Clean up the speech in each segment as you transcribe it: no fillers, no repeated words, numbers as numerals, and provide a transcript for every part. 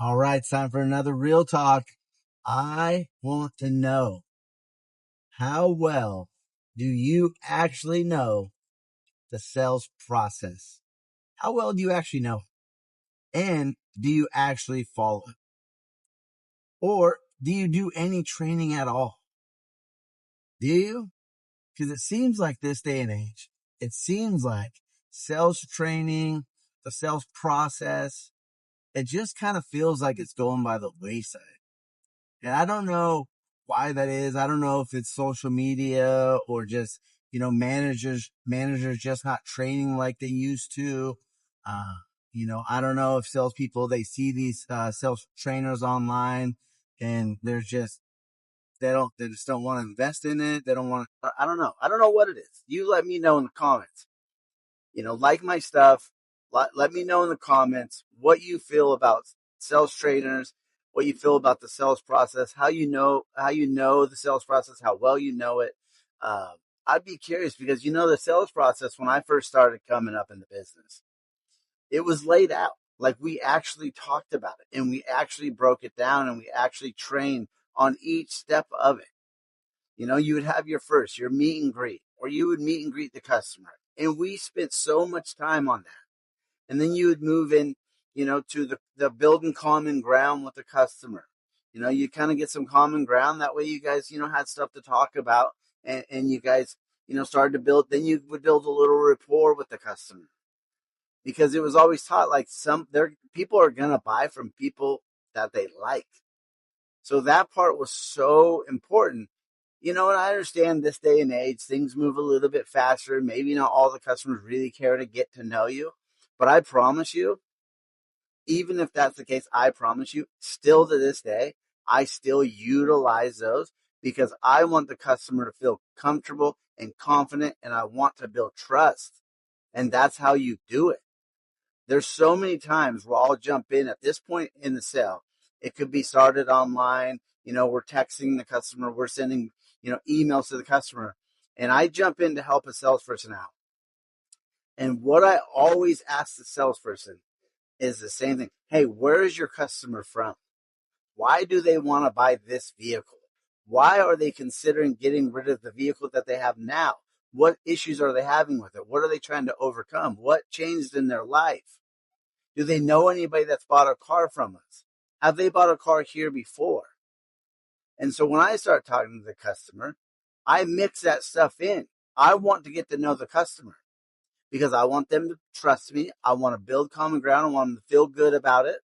All right, it's time for another real talk. I want to know, how well do you actually know the sales process? How well do you actually know? And do you actually follow it? Or do you do any training at all? Do you? Because it seems like this day and age, it seems like sales training, the sales process, it just kind of feels like it's going by the wayside. And I don't know why that is. I don't know if it's social media or just, managers just not training like they used to. Uh, I don't know if salespeople, they see these, sales trainers online and they just don't want to invest in it. They don't want to, I don't know. I don't know what it is. You let me know in the comments. Like my stuff. Let me know in the comments what you feel about sales trainers, what you feel about the sales process, how you know the sales process, how well you know it. Uh, I'd be curious because the sales process when I first started coming up in the business, it was laid out. Like we actually talked about it and we actually broke it down and we actually trained on each step of it. You would have your meet and greet, or you would meet and greet the customer. And we spent so much time on that. And then you would move in, to the building common ground with the customer. You kind of get some common ground. That way you guys, had stuff to talk about and you guys, started to build, then you would build a little rapport with the customer because it was always taught like people are going to buy from people that they like. So that part was so important. And I understand this day and age, things move a little bit faster. Maybe not all the customers really care to get to know you. But I promise you, even if that's the case, I promise you, still to this day, I still utilize those because I want the customer to feel comfortable and confident, and I want to build trust. And that's how you do it. There's so many times where I'll jump in at this point in the sale. It could be started online. We're texting the customer. We're sending, emails to the customer. And I jump in to help a salesperson out. And what I always ask the salesperson is the same thing. Hey, where is your customer from? Why do they want to buy this vehicle? Why are they considering getting rid of the vehicle that they have now? What issues are they having with it? What are they trying to overcome? What changed in their life? Do they know anybody that's bought a car from us? Have they bought a car here before? And so when I start talking to the customer, I mix that stuff in. I want to get to know the customer because I want them to trust me. I want to build common ground. I want them to feel good about it.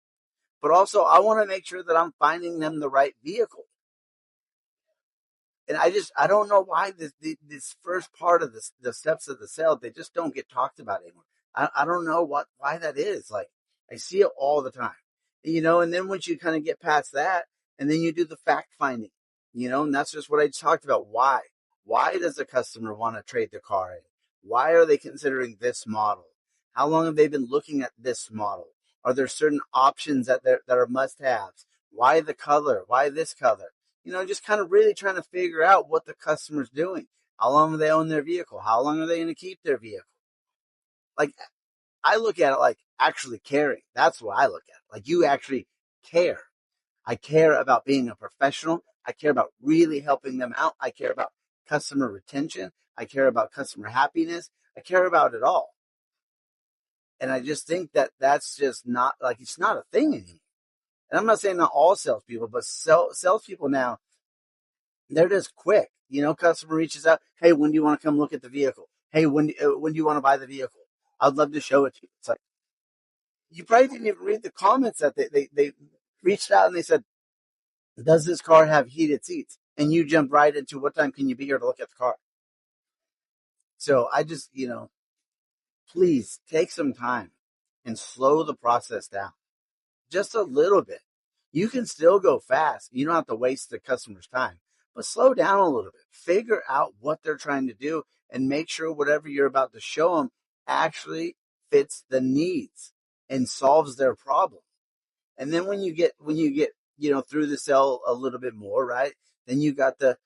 But also I want to make sure that I'm finding them the right vehicle. And I don't know why this first part of the steps of the sale, they just don't get talked about anymore. I don't know why that is. Like I see it all the time, and then once you kind of get past that and then you do the fact finding, and that's just what I just talked about. Why does the customer want to trade the car in? Why are they considering this model? How long have they been looking at this model? Are there certain options that are must haves? Why the color? Why this color? Just kind of really trying to figure out what the customer's doing. How long have they owned their vehicle? How long are they going to keep their vehicle? Like, I look at it like actually caring. That's what I look at. Like, you actually care. I care about being a professional. I care about really helping them out. I care about customer retention. I care about customer happiness. I care about it all. And I just think that that's just not like, it's not a thing anymore. And I'm not saying not all salespeople, but salespeople now, they're just quick. Customer reaches out. Hey, when do you want to come look at the vehicle? Hey, when do you want to buy the vehicle? I'd love to show it to you. It's like, you probably didn't even read the comments that they reached out and they said, does this car have heated seats? And you jump right into what time can you be here to look at the car? So I just, please take some time and slow the process down just a little bit. You can still go fast. You don't have to waste the customer's time, but slow down a little bit. Figure out what they're trying to do and make sure whatever you're about to show them actually fits the needs and solves their problem. And then when you get, through the sale a little bit more, right? Then you got the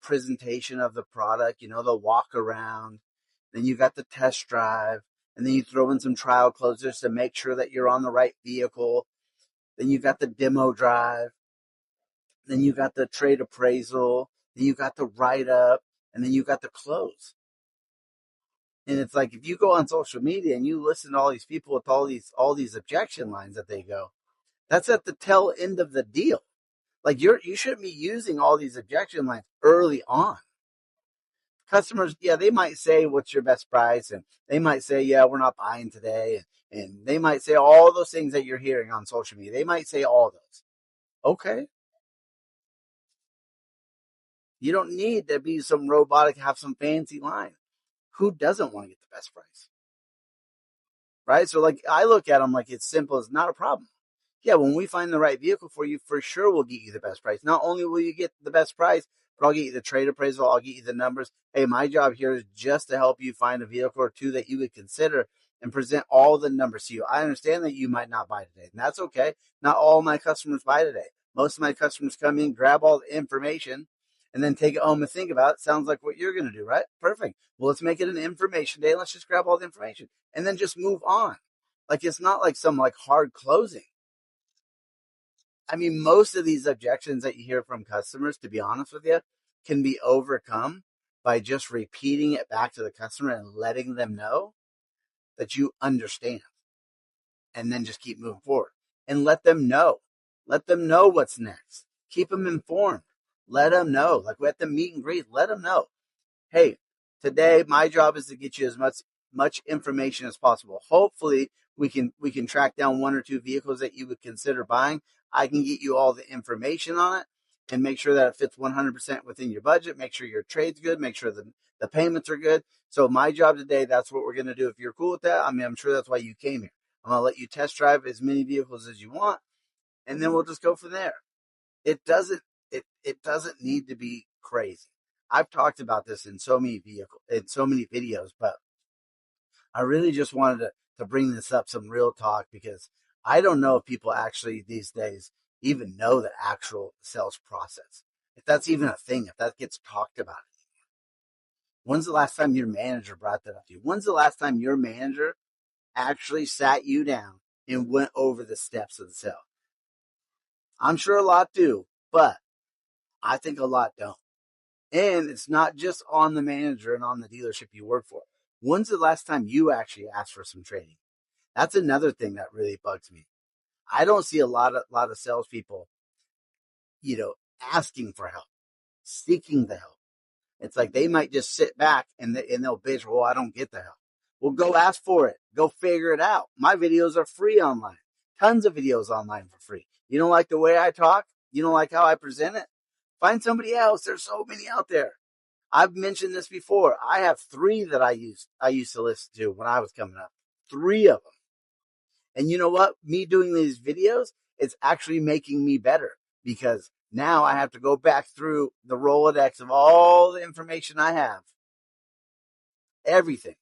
presentation of the product, the walk around. Then you got the test drive, and then you throw in some trial closers to make sure that you're on the right vehicle. then you got the demo drive, then you got the trade appraisal, then you got the write up, and then you got the close. And it's like if you go on social media and you listen to all these people with all these objection lines that they go, that's at the tail end of the deal. Like you shouldn't be using all these objection lines early on. Customers, yeah, they might say, "What's your best price?" And they might say, "Yeah, we're not buying today." And they might say all those things that you're hearing on social media. They might say all those. Okay, you don't need to be some robotic, have some fancy line. Who doesn't want to get the best price? Right? So like I look at them like it's simple. It's not a problem. Yeah, when we find the right vehicle for you, for sure we'll get you the best price. Not only will you get the best price, but I'll get you the trade appraisal. I'll get you the numbers. Hey, my job here is just to help you find a vehicle or two that you would consider and present all the numbers to you. I understand that you might not buy today, and that's okay. Not all my customers buy today. Most of my customers come in, grab all the information, and then take it home and think about it. Sounds like what you're going to do, right? Perfect. Well, let's make it an information day. Let's just grab all the information and then just move on. Like it's not like some like hard closing. I mean, most of these objections that you hear from customers, to be honest with you, can be overcome by just repeating it back to the customer and letting them know that you understand and then just keep moving forward and let them know. Let them know what's next. Keep them informed. Let them know. Like at the meet and greet, let them know. Hey, today my job is to get you as much information as possible. Hopefully we can track down one or two vehicles that you would consider buying. I can get you all the information on it and make sure that it fits 100% within your budget. Make sure your trade's good. Make sure the payments are good. So my job today, that's what we're going to do. If you're cool with that, I mean, I'm sure that's why you came here. I'm going to let you test drive as many vehicles as you want, and then we'll just go from there. It doesn't it doesn't need to be crazy. I've talked about this in so many videos, but I really just wanted to bring this up, some real talk, because I don't know if people actually these days even know the actual sales process. If that's even a thing, if that gets talked about. When's the last time your manager brought that up to you? When's the last time your manager actually sat you down and went over the steps of the sale? I'm sure a lot do, but I think a lot don't. And it's not just on the manager and on the dealership you work for. When's the last time you actually asked for some training? That's another thing that really bugs me. I don't see a lot of salespeople, asking for help, seeking the help. It's like they might just sit back and they'll bitch, well, I don't get the help. Well, go ask for it. Go figure it out. My videos are free online. Tons of videos online for free. You don't like the way I talk? You don't like how I present it? Find somebody else. There's so many out there. I've mentioned this before. I have 3 that I used to listen to when I was coming up. 3 of them. And you know what? Me doing these videos, it's actually making me better because now I have to go back through the Rolodex of all the information I have. Everything.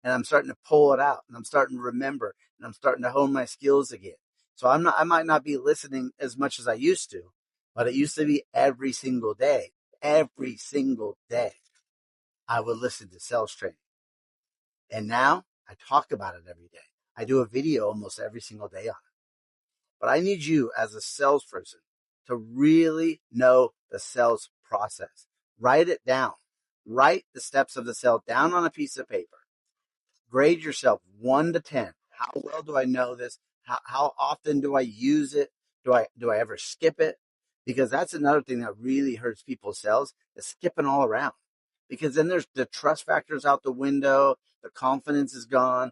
And I'm starting to pull it out and I'm starting to remember and I'm starting to hone my skills again. So I might not be listening as much as I used to, but it used to be every single day. Every single day I would listen to sales training. And now I talk about it every day. I do a video almost every single day on it. But I need you as a salesperson to really know the sales process. Write it down. Write the steps of the sale down on a piece of paper. Grade yourself 1 to 10. How well do I know this? How often do I use it? Do I ever skip it? Because that's another thing that really hurts people's sales is skipping all around. Because then there's the trust factors out the window, the confidence is gone.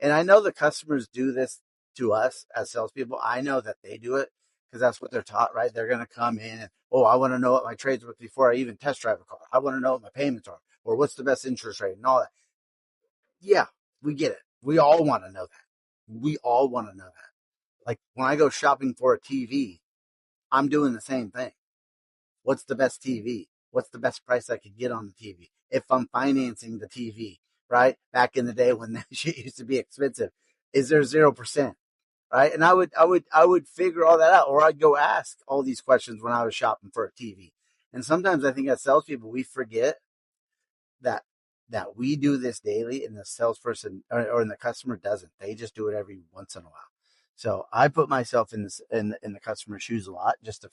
And I know the customers do this to us as salespeople. I know that they do it because that's what they're taught, right? They're going to come in and, I want to know what my trade's with before I even test drive a car. I want to know what my payments are or what's the best interest rate and all that. Yeah, we get it. We all want to know that. We all want to know that. Like when I go shopping for a TV, I'm doing the same thing. What's the best TV? What's the best price I could get on the TV? If I'm financing the TV, right? Back in the day when that shit used to be expensive, is there 0%? Right? And I would figure all that out, or I'd go ask all these questions when I was shopping for a TV. And sometimes I think as salespeople, we forget that we do this daily and the salesperson or the customer doesn't. They just do it every once in a while. So I put myself in this in the customer's shoes a lot, just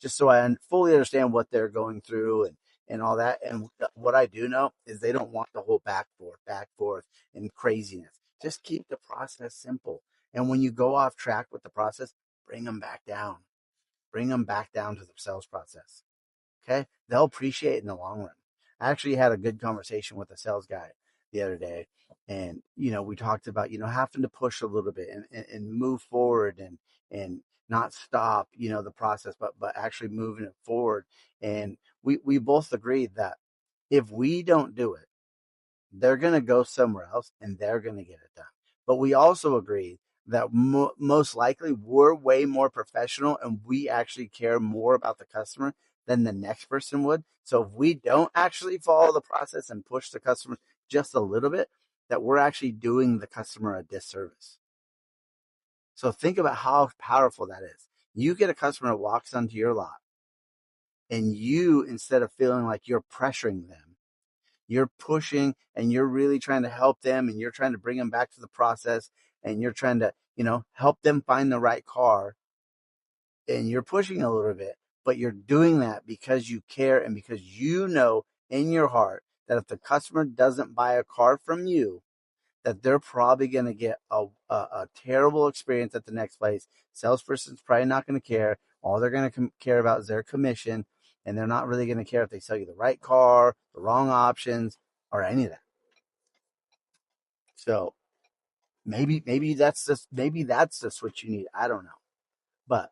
so I fully understand what they're going through and all that. And what I do know is they don't want the whole back forth and craziness. Just keep the process simple. And when you go off track with the process, bring them back down. Bring them back down to the sales process. Okay, they'll appreciate it in the long run. I actually had a good conversation with a sales guy the other day, and we talked about having to push a little bit and move forward and not stop the process, but actually moving it forward. And we both agreed that if we don't do it, they're going to go somewhere else and they're going to get it done. But we also agreed that most likely we're way more professional and we actually care more about the customer than the next person would. So if we don't actually follow the process and push the customer just a little bit, that we're actually doing the customer a disservice. So think about how powerful that is. You get a customer that walks onto your lot, and you, instead of feeling like you're pressuring them, you're pushing and you're really trying to help them, and you're trying to bring them back to the process, and you're trying to, help them find the right car, and you're pushing a little bit, but you're doing that because you care and because you know in your heart that if the customer doesn't buy a car from you, that they're probably going to get a terrible experience at the next place. Salesperson's probably not going to care. All they're going to care about is their commission, and they're not really going to care if they sell you the right car, the wrong options, or any of that. So maybe that's the switch you need. I don't know, but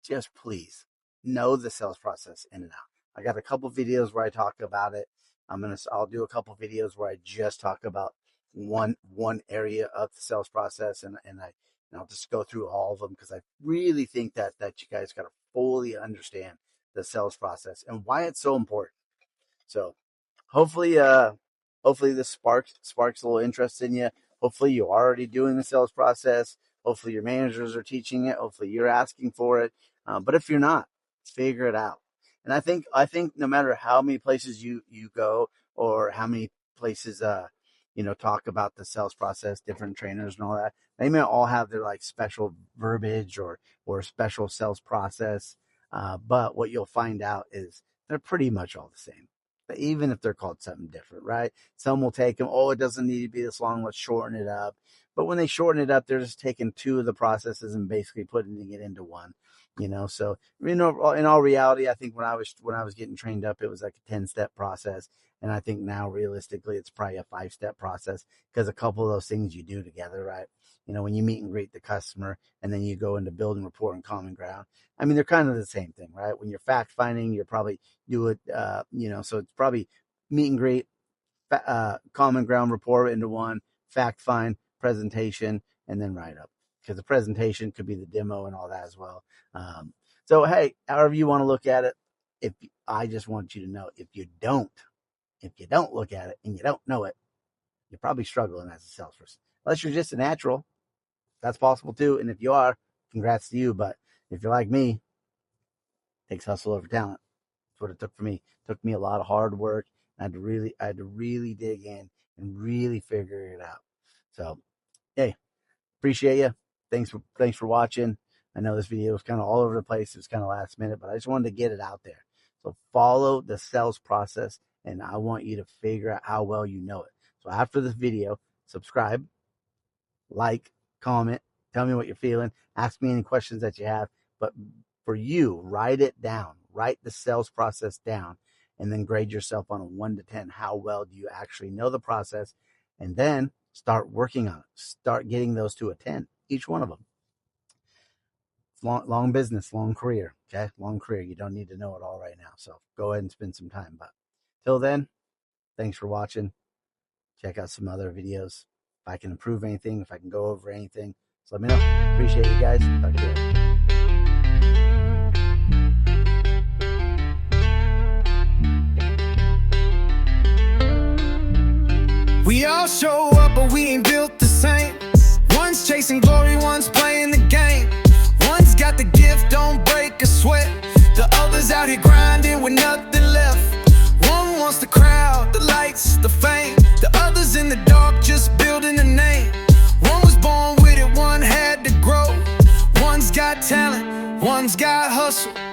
just please know the sales process in and out. I got a couple videos where I talk about it. I'll do a couple videos where I just talk about one area of the sales process, and I'll just go through all of them because I really think that you guys got to fully understand the sales process and why it's so important. So hopefully this sparks a little interest in you. Hopefully you're already doing the sales process. Hopefully your managers are teaching it. Hopefully you're asking for it. But if you're not, figure it out. And I think no matter how many places you go or how many places talk about the sales process, different trainers and all that, they may all have their like special verbiage or special sales process. But what you'll find out is they're pretty much all the same. But even if they're called something different, right? Some will take them, it doesn't need to be this long, let's shorten it up. But when they shorten it up, they're just taking two of the processes and basically putting it into one. So in all reality, I think when I was getting trained up, it was like a 10-step process. And I think now realistically, it's probably a 5-step process because a couple of those things you do together, right? When you meet and greet the customer and then you go into building rapport and common ground. I mean, they're kind of the same thing, right? When you're fact finding, you're probably do it, so it's probably meet and greet, common ground, rapport into one, fact find, presentation, and then write up. Because the presentation could be the demo and all that as well. So, hey, however you want to look at it, I just want you to know, if you don't look at it and you don't know it, you're probably struggling as a salesperson. Unless you're just a natural, that's possible too. And if you are, congrats to you. But if you're like me, it takes hustle over talent. That's what it took for me. It took me a lot of hard work. I had to really dig in and really figure it out. So, hey, appreciate you. Thanks for watching. I know this video was kind of all over the place. It was kind of last minute, but I just wanted to get it out there. So follow the sales process, and I want you to figure out how well you know it. So after this video, subscribe, like, comment, tell me what you're feeling, ask me any questions that you have. But for you, write it down. Write the sales process down, and then grade yourself on a 1 to 10. How well do you actually know the process? And then start working on it. Start getting those to a 10, each one of them. It's long business, long career. Okay, long career. You don't need to know it all right now. So go ahead and spend some time. But till then, thanks for watching. Check out some other videos. If I can improve anything, if I can go over anything, just let me know. Appreciate you guys. Talk to you later. We all show up, but we ain't built the same. One's chasing glory, one's playing the game. One's got the gift, don't break a sweat. The other's out here grinding with nothing left. One wants the crowd, the lights, the fame. The other's in the dark, just building a name. One was born with it, got talent, one's got hustle.